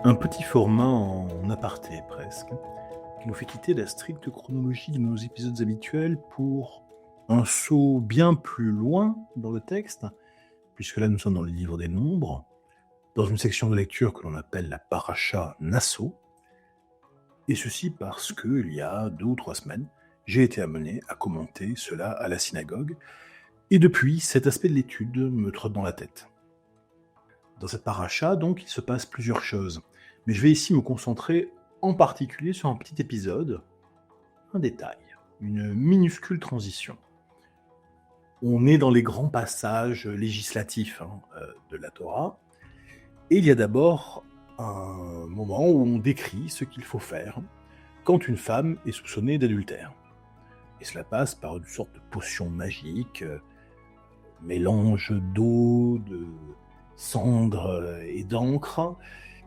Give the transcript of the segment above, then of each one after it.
Un petit format en aparté presque, qui nous fait quitter la stricte chronologie de nos épisodes habituels pour un saut bien plus loin dans le texte, puisque là nous sommes dans le livre des Nombres, dans une section de lecture que l'on appelle la Paracha Nasso, et ceci parce que, il y a 2 ou 3 semaines, j'ai été amené à commenter cela à la synagogue, et depuis, cet aspect de l'étude me trotte dans la tête. Dans cette paracha, donc, il se passe plusieurs choses. Mais je vais ici me concentrer en particulier sur un petit épisode, un détail, une minuscule transition. On est dans les grands passages législatifs de la Torah, et il y a d'abord un moment où on décrit ce qu'il faut faire quand une femme est soupçonnée d'adultère. Et cela passe par une sorte de potion magique, mélange d'eau, de cendre et d'encre,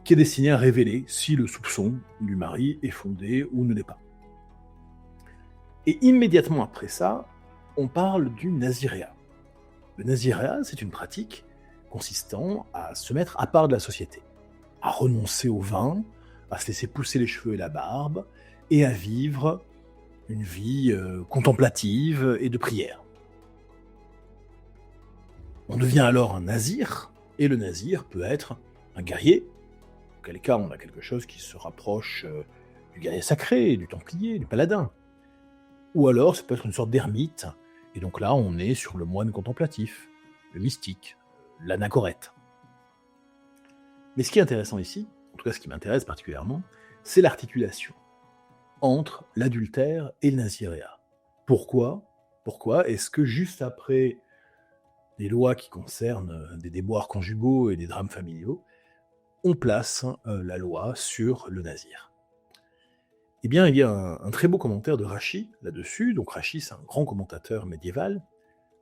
qui est destiné à révéler si le soupçon du mari est fondé ou ne l'est pas. Et immédiatement après ça, on parle du naziréat. Le naziréat, c'est une pratique consistant à se mettre à part de la société, à renoncer au vin, à se laisser pousser les cheveux et la barbe, et à vivre une vie contemplative et de prière. On devient alors un nazir, et le nazir peut être un guerrier, auquel cas on a quelque chose qui se rapproche du guerrier sacré, du templier, du paladin. Ou alors ça peut être une sorte d'ermite, et donc là on est sur le moine contemplatif, le mystique, l'anachorète. Mais ce qui est intéressant ici, en tout cas ce qui m'intéresse particulièrement, c'est l'articulation entre l'adultère et le naziréat. Pourquoi est-ce que juste après les lois qui concernent des déboires conjugaux et des drames familiaux, on place la loi sur le nazir? Eh bien, il y a un très beau commentaire de Rachi là-dessus. Donc Rachi, c'est un grand commentateur médiéval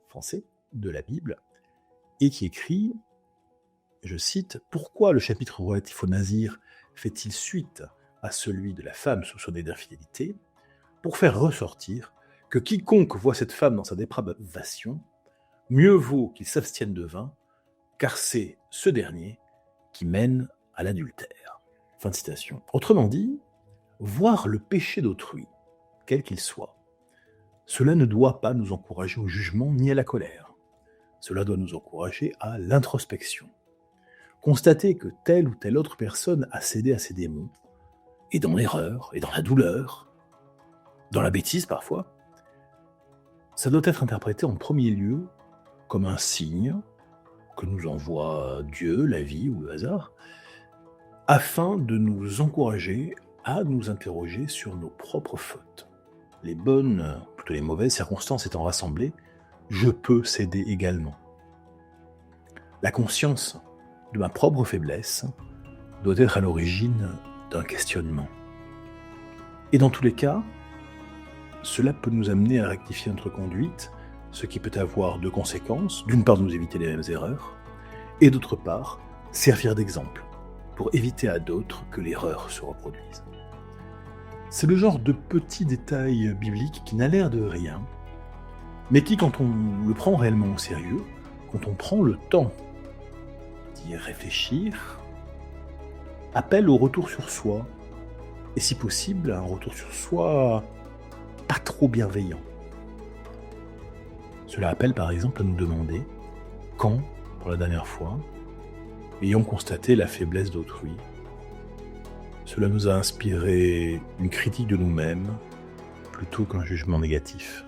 français de la Bible, et qui écrit, je cite, « Pourquoi le chapitre relatif au nazir fait-il suite à celui de la femme soupçonnée d'infidélité, pour faire ressortir que quiconque voit cette femme dans sa dépravation, mieux vaut qu'il s'abstienne de vin, car c'est ce dernier qui mène à l'adultère. » Fin de citation. Autrement dit, voir le péché d'autrui, quel qu'il soit, cela ne doit pas nous encourager au jugement ni à la colère. Cela doit nous encourager à l'introspection. Constater que telle ou telle autre personne a cédé à ses démons, et dans l'erreur, et dans la douleur, dans la bêtise parfois, ça doit être interprété en premier lieu comme un signe que nous envoie Dieu, la vie ou le hasard, afin de nous encourager à nous interroger sur nos propres fautes. Les bonnes, plutôt les mauvaises circonstances étant rassemblées, je peux céder également. La conscience de ma propre faiblesse doit être à l'origine d'un questionnement. Et dans tous les cas, cela peut nous amener à rectifier notre conduite, ce qui peut avoir deux conséquences. D'une part, nous éviter les mêmes erreurs, et d'autre part, servir d'exemple pour éviter à d'autres que l'erreur se reproduise. C'est le genre de petit détail biblique qui n'a l'air de rien, mais qui, quand on le prend réellement au sérieux, quand on prend le temps d'y réfléchir, appelle au retour sur soi, et si possible, un retour sur soi pas trop bienveillant. Cela appelle par exemple à nous demander quand, pour la dernière fois, ayant constaté la faiblesse d'autrui, cela nous a inspiré une critique de nous-mêmes plutôt qu'un jugement négatif.